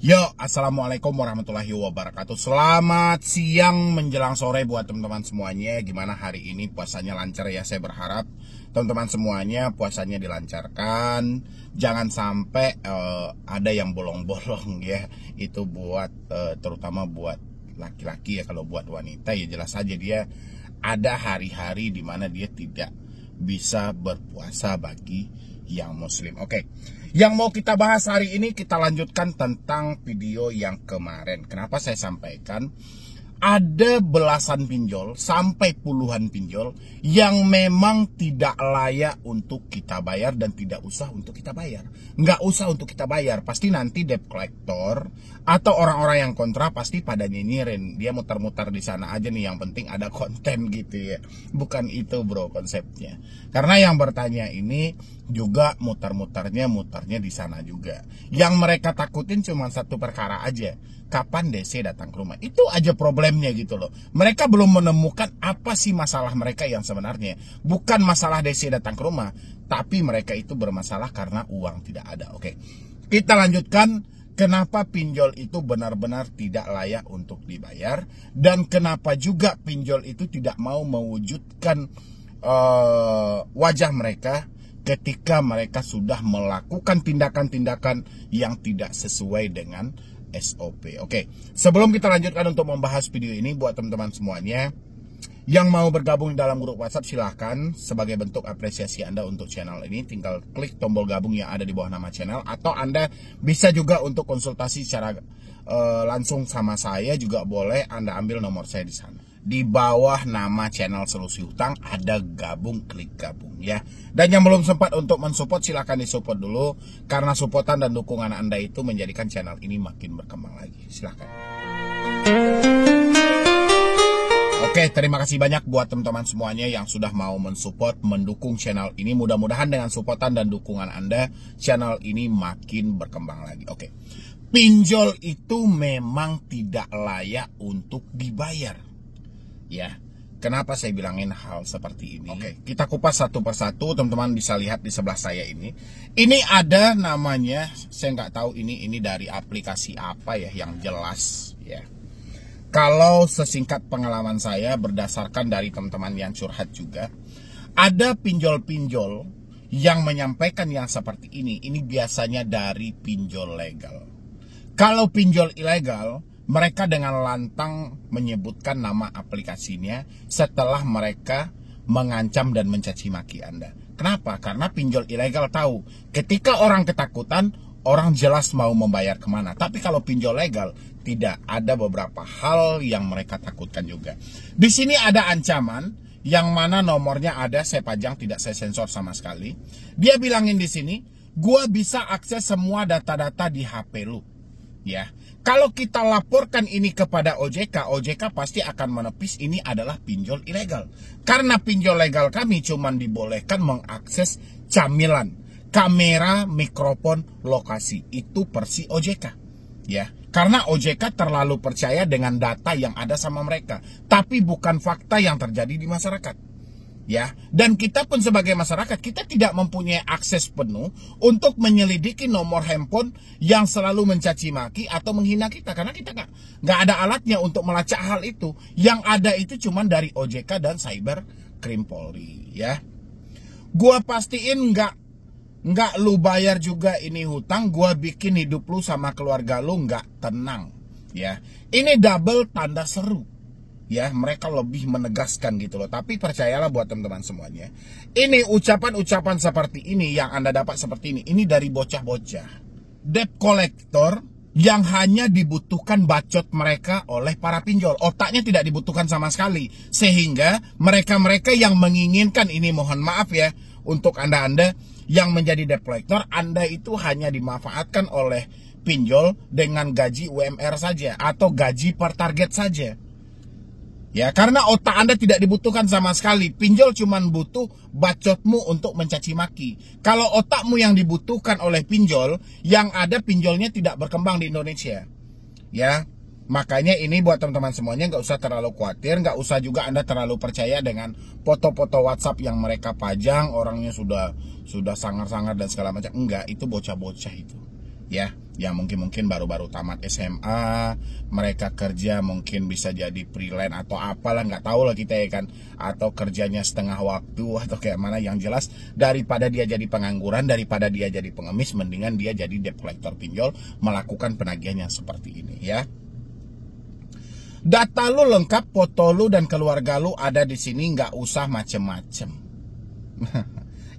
Yo, assalamualaikum warahmatullahi wabarakatuh. Selamat siang menjelang sore buat teman-teman semuanya. Gimana hari ini puasanya lancar ya? Saya berharap teman-teman semuanya puasanya dilancarkan. Jangan sampai ada yang bolong-bolong ya. Itu buat terutama buat laki-laki ya. Kalau buat wanita ya jelas saja dia ada hari-hari di mana dia tidak bisa berpuasa bagi yang muslim. Oke. Yang mau kita bahas hari ini, kita lanjutkan tentang video yang kemarin. Kenapa saya sampaikan ada belasan pinjol sampai puluhan pinjol yang memang tidak layak untuk kita bayar dan tidak usah untuk kita bayar. Nggak usah untuk kita bayar. Pasti nanti debt collector atau orang-orang yang kontra pasti pada nyinyirin. Dia muter-muter di sana aja nih, yang penting ada konten gitu ya. Bukan itu bro konsepnya. Karena yang bertanya ini juga muternya di sana juga. Yang mereka takutin cuma satu perkara aja. Kapan DC datang ke rumah? Itu aja problemnya gitu loh. Mereka belum menemukan apa sih masalah mereka yang sebenarnya. Bukan masalah DC datang ke rumah, tapi mereka itu bermasalah karena uang tidak ada. Oke, kita lanjutkan. Kenapa pinjol itu benar-benar tidak layak untuk dibayar, dan kenapa juga pinjol itu tidak mau mewujudkan wajah mereka ketika mereka sudah melakukan tindakan-tindakan yang tidak sesuai dengan SOP. Oke, sebelum kita lanjutkan untuk membahas video ini, buat teman-teman semuanya yang mau bergabung dalam grup WhatsApp, silahkan. Sebagai bentuk apresiasi Anda untuk channel ini, tinggal klik tombol gabung yang ada di bawah nama channel. Atau Anda bisa juga untuk konsultasi secara langsung sama saya juga boleh. Anda ambil nomor saya di sana. Di bawah nama channel Solusi Hutang ada gabung, klik gabung ya. Dan yang belum sempat untuk mensupport, silahkan disupport dulu. Karena supportan dan dukungan Anda itu menjadikan channel ini makin berkembang lagi. Silahkan. Oke, terima kasih banyak buat teman-teman semuanya yang sudah mau mensupport, mendukung channel ini. Mudah-mudahan dengan supportan dan dukungan Anda, channel ini makin berkembang lagi. Oke, pinjol itu memang tidak layak untuk dibayar. Ya, kenapa saya bilangin hal seperti ini? Oke, kita kupas satu persatu. Teman-teman bisa lihat di sebelah saya ini. Ini ada namanya, saya nggak tahu ini dari aplikasi apa ya yang jelas ya. Kalau sesingkat pengalaman saya berdasarkan dari teman-teman yang curhat juga, ada pinjol-pinjol yang menyampaikan yang seperti ini. Ini biasanya dari pinjol legal. Kalau pinjol ilegal, mereka dengan lantang menyebutkan nama aplikasinya setelah mereka mengancam dan mencaci maki Anda. Kenapa? Karena pinjol ilegal tahu ketika orang ketakutan, orang jelas mau membayar kemana. Tapi kalau pinjol legal, tidak, ada beberapa hal yang mereka takutkan juga. Di sini ada ancaman yang mana nomornya ada, saya pajang, tidak saya sensor sama sekali. Dia bilangin di sini, gua bisa akses semua data-data di HP lu. Ya, kalau kita laporkan ini kepada OJK, OJK pasti akan menepis ini adalah pinjol ilegal. Karena pinjol legal kami cuma dibolehkan mengakses camilan, kamera, mikrofon, lokasi. Itu versi OJK. Ya, karena OJK terlalu percaya dengan data yang ada sama mereka, tapi bukan fakta yang terjadi di masyarakat. Ya, dan kita pun sebagai masyarakat, kita tidak mempunyai akses penuh untuk menyelidiki nomor handphone yang selalu mencaci maki atau menghina kita, karena kita nggak ada alatnya untuk melacak hal itu. Yang ada itu cuma dari OJK dan Cyber Krim Polri. Ya, gua pastiin nggak lu bayar juga ini hutang, gua bikin hidup lu sama keluarga lu nggak tenang. Ya, ini double tanda seru. Ya, mereka lebih menegaskan gitu loh. Tapi percayalah buat teman-teman semuanya, ini ucapan-ucapan seperti ini yang Anda dapat seperti ini dari bocah-bocah debt collector yang hanya dibutuhkan bacot mereka oleh para pinjol. Otaknya tidak dibutuhkan sama sekali. Sehingga mereka-mereka yang menginginkan ini, mohon maaf ya untuk Anda yang menjadi debt collector, Anda itu hanya dimanfaatkan oleh pinjol dengan gaji UMR saja atau gaji per target saja. Ya, karena otak Anda tidak dibutuhkan sama sekali. Pinjol cuma butuh bacotmu untuk mencaci maki. Kalau otakmu yang dibutuhkan oleh pinjol, yang ada pinjolnya tidak berkembang di Indonesia. Ya, makanya ini buat teman-teman semuanya nggak usah terlalu khawatir, nggak usah juga Anda terlalu percaya dengan foto-foto WhatsApp yang mereka pajang, orangnya sudah sangar-sangar dan segala macam. Enggak, itu bocah-bocah itu. ya, yang mungkin baru-baru tamat SMA, mereka kerja mungkin bisa jadi freelance atau apalah, nggak tahu lah kita ya kan, atau kerjanya setengah waktu atau kayak mana. Yang jelas daripada dia jadi pengangguran, daripada dia jadi pengemis, mendingan dia jadi debt collector pinjol, melakukan penagihan yang seperti ini ya. Data lu lengkap, foto lu dan keluarga lu ada di sini, nggak usah macem-macem.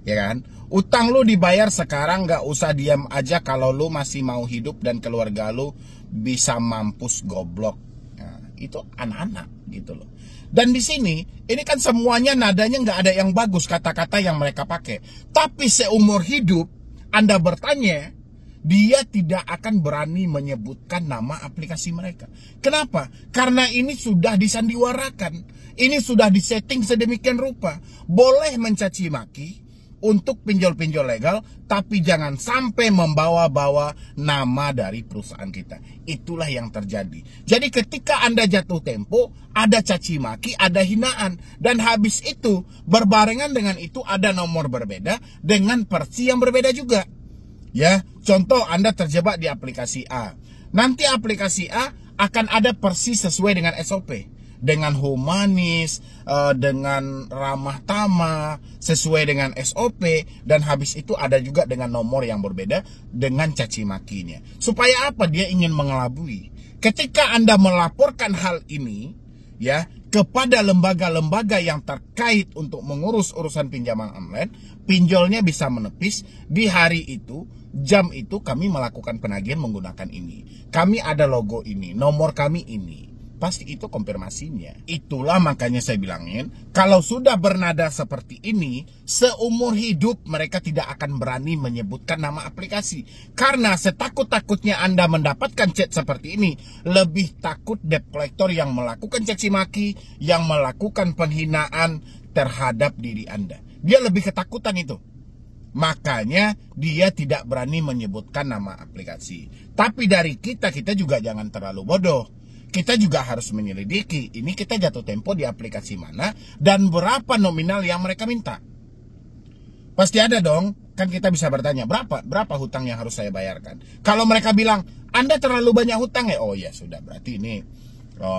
Ya kan? Utang lu dibayar sekarang, nggak usah diam aja kalau lu masih mau hidup dan keluarga lu bisa mampus goblok. Nah, itu anak-anak gitu loh. Dan di sini, ini kan semuanya nadanya nggak ada yang bagus kata-kata yang mereka pakai. Tapi seumur hidup, Anda bertanya, dia tidak akan berani menyebutkan nama aplikasi mereka. Kenapa? Karena ini sudah disandiwarakan. Ini sudah disetting sedemikian rupa. Boleh mencaci maki untuk pinjol-pinjol legal, tapi jangan sampai membawa-bawa nama dari perusahaan kita. Itulah yang terjadi. Jadi ketika Anda jatuh tempo, ada caci maki, ada hinaan. Dan habis itu, berbarengan dengan itu ada nomor berbeda dengan versi yang berbeda juga. Ya, contoh Anda terjebak di aplikasi A. Nanti aplikasi A akan ada persis sesuai dengan SOP. Dengan humanis, dengan ramah tamah, sesuai dengan SOP. Dan habis itu ada juga dengan nomor yang berbeda dengan caci makinya. Supaya apa? Dia ingin mengelabui. Ketika Anda melaporkan hal ini, ya, kepada lembaga-lembaga yang terkait untuk mengurus urusan pinjaman online, pinjolnya bisa menepis. Di hari itu, jam itu kami melakukan penagihan menggunakan ini. Kami ada logo ini, nomor kami ini. Pasti itu konfirmasinya. Itulah makanya saya bilangin, kalau sudah bernada seperti ini, seumur hidup mereka tidak akan berani menyebutkan nama aplikasi. Karena setakut-takutnya Anda mendapatkan chat seperti ini, lebih takut debt collector yang melakukan caci maki, yang melakukan penghinaan terhadap diri Anda. Dia lebih ketakutan itu. Makanya dia tidak berani menyebutkan nama aplikasi. Tapi dari kita juga jangan terlalu bodoh. Kita juga harus menyelidiki, ini kita jatuh tempo di aplikasi mana dan berapa nominal yang mereka minta. Pasti ada dong, kan kita bisa bertanya, berapa hutang yang harus saya bayarkan. Kalau mereka bilang, Anda terlalu banyak hutang ya, oh ya sudah, berarti ini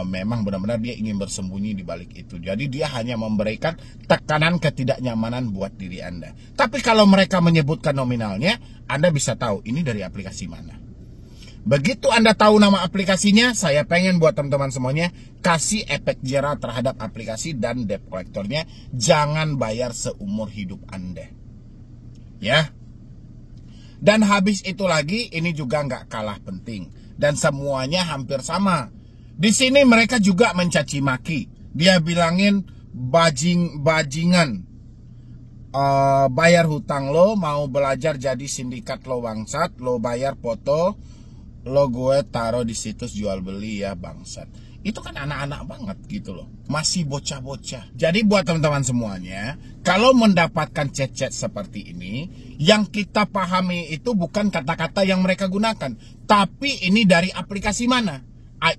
memang benar-benar dia ingin bersembunyi di balik itu. Jadi dia hanya memberikan tekanan ketidaknyamanan buat diri Anda. Tapi kalau mereka menyebutkan nominalnya, Anda bisa tahu ini dari aplikasi mana. Begitu Anda tahu nama aplikasinya, saya pengen buat teman-teman semuanya kasih efek jera terhadap aplikasi dan debt collectornya. Jangan bayar seumur hidup Anda. Ya. Dan habis itu lagi, ini juga nggak kalah penting. Dan semuanya hampir sama. Di sini mereka juga mencaci maki. Dia bilangin bajingan. Bayar hutang lo, mau belajar jadi sindikat lo bangsat, lo bayar foto, lo gue taruh di situs jual beli ya bangsat. Itu kan anak-anak banget gitu loh. Masih bocah-bocah. Jadi buat teman-teman semuanya, kalau mendapatkan chat-chat seperti ini, yang kita pahami itu bukan kata-kata yang mereka gunakan, tapi ini dari aplikasi mana.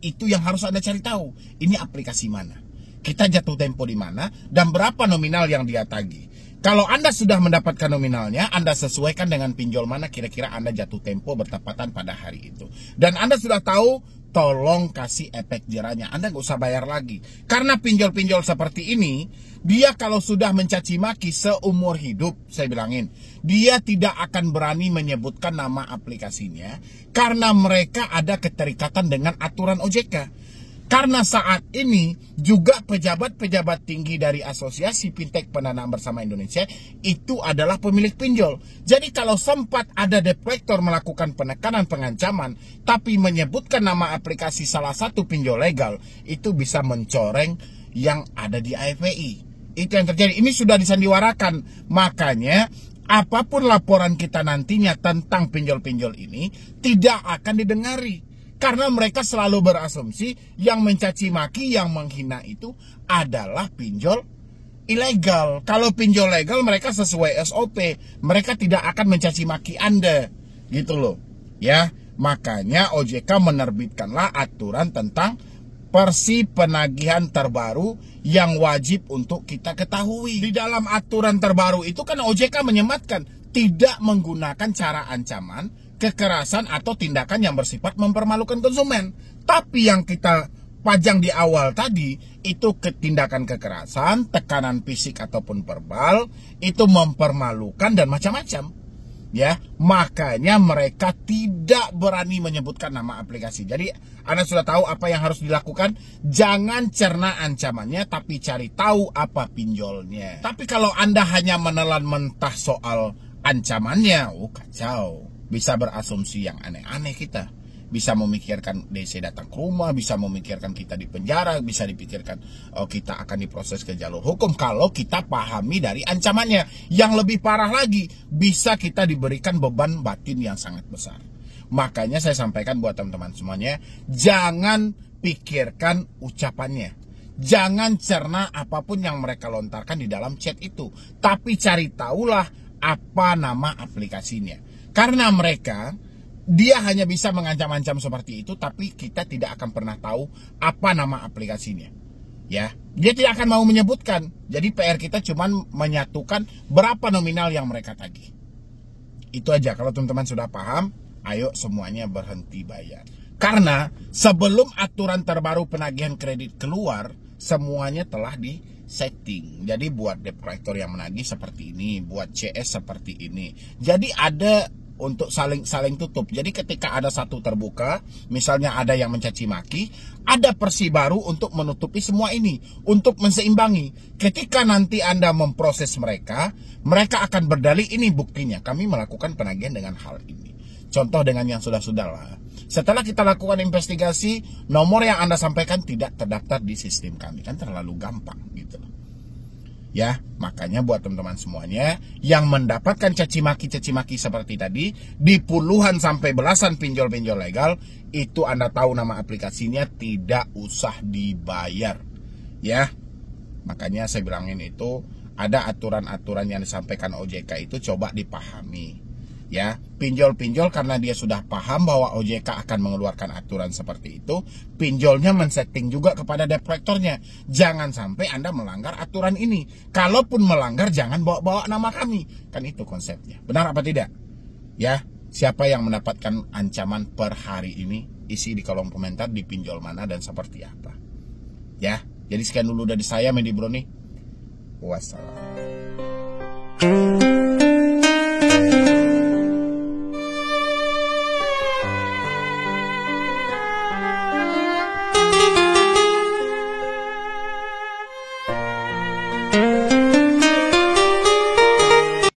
Itu yang harus Anda cari tahu. Ini aplikasi mana, kita jatuh tempo di mana, dan berapa nominal yang dia tagih. Kalau Anda sudah mendapatkan nominalnya, Anda sesuaikan dengan pinjol mana kira-kira Anda jatuh tempo bertepatan pada hari itu. Dan Anda sudah tahu, tolong kasih efek jerahnya. Anda nggak usah bayar lagi. Karena pinjol-pinjol seperti ini, dia kalau sudah mencaci maki seumur hidup, saya bilangin, dia tidak akan berani menyebutkan nama aplikasinya. Karena mereka ada keterikatan dengan aturan OJK. Karena saat ini juga pejabat-pejabat tinggi dari Asosiasi Fintech Pendanaan Bersama Indonesia itu adalah pemilik pinjol. Jadi kalau sempat ada debt collector melakukan penekanan pengancaman tapi menyebutkan nama aplikasi salah satu pinjol legal, itu bisa mencoreng yang ada di AFPI. Itu yang terjadi. Ini sudah disandiwarakan. Makanya apapun laporan kita nantinya tentang pinjol-pinjol ini tidak akan didengari. Karena mereka selalu berasumsi yang mencaci maki, yang menghina itu adalah pinjol ilegal. Kalau pinjol legal mereka sesuai SOP, mereka tidak akan mencaci maki Anda, gitu loh. Ya, makanya OJK menerbitkanlah aturan tentang versi penagihan terbaru yang wajib untuk kita ketahui. Di dalam aturan terbaru itu kan OJK menyematkan tidak menggunakan cara ancaman, kekerasan atau tindakan yang bersifat mempermalukan konsumen. Tapi yang kita pajang di awal tadi itu tindakan kekerasan, tekanan fisik ataupun verbal, itu mempermalukan dan macam-macam. Ya, makanya mereka tidak berani menyebutkan nama aplikasi. Jadi Anda sudah tahu apa yang harus dilakukan. Jangan cerna ancamannya, tapi cari tahu apa pinjolnya. Tapi kalau Anda hanya menelan mentah soal ancamannya, kacau. Bisa berasumsi yang aneh-aneh kita. Bisa memikirkan DC datang ke rumah, bisa memikirkan kita di penjara, bisa dipikirkan kita akan diproses ke jalur hukum kalau kita pahami dari ancamannya. Yang lebih parah lagi, bisa kita diberikan beban batin yang sangat besar. Makanya saya sampaikan buat teman-teman semuanya, jangan pikirkan ucapannya. Jangan cerna apapun yang mereka lontarkan di dalam chat itu. Tapi cari tahulah apa nama aplikasinya. Karena dia hanya bisa mengancam-ancam seperti itu, tapi kita tidak akan pernah tahu apa nama aplikasinya. Ya, dia tidak akan mau menyebutkan. Jadi PR kita cuma menyatukan berapa nominal yang mereka tagih. Itu aja. Kalau teman-teman sudah paham, ayo semuanya berhenti bayar. Karena sebelum aturan terbaru penagihan kredit keluar, semuanya telah di-setting. Jadi buat debt collector yang menagih seperti ini, buat CS seperti ini. Jadi ada untuk saling tutup. Jadi ketika ada satu terbuka, misalnya ada yang mencaci maki, ada versi baru untuk menutupi semua ini, untuk menseimbangi. Ketika nanti Anda memproses mereka akan berdalih, ini buktinya kami melakukan penagihan dengan hal ini. Contoh dengan yang sudah-sudah lah. Setelah kita lakukan investigasi, nomor yang Anda sampaikan tidak terdaftar di sistem kami. Kan terlalu gampang gitu. Ya, makanya buat teman-teman semuanya yang mendapatkan caci maki seperti tadi di puluhan sampai belasan pinjol-pinjol legal, itu Anda tahu nama aplikasinya, tidak usah dibayar. Ya, makanya saya bilangin itu ada aturan-aturan yang disampaikan OJK itu coba dipahami. Ya, pinjol-pinjol karena dia sudah paham bahwa OJK akan mengeluarkan aturan seperti itu, pinjolnya men-setting juga kepada debt collectornya. Jangan sampai Anda melanggar aturan ini. Kalaupun melanggar, jangan bawa-bawa nama kami. Kan itu konsepnya. Benar apa tidak? Ya, siapa yang mendapatkan ancaman per hari ini? Isi di kolom komentar di pinjol mana dan seperti apa. Ya, jadi sekian dulu dari saya, Medi Broni. Wassalam.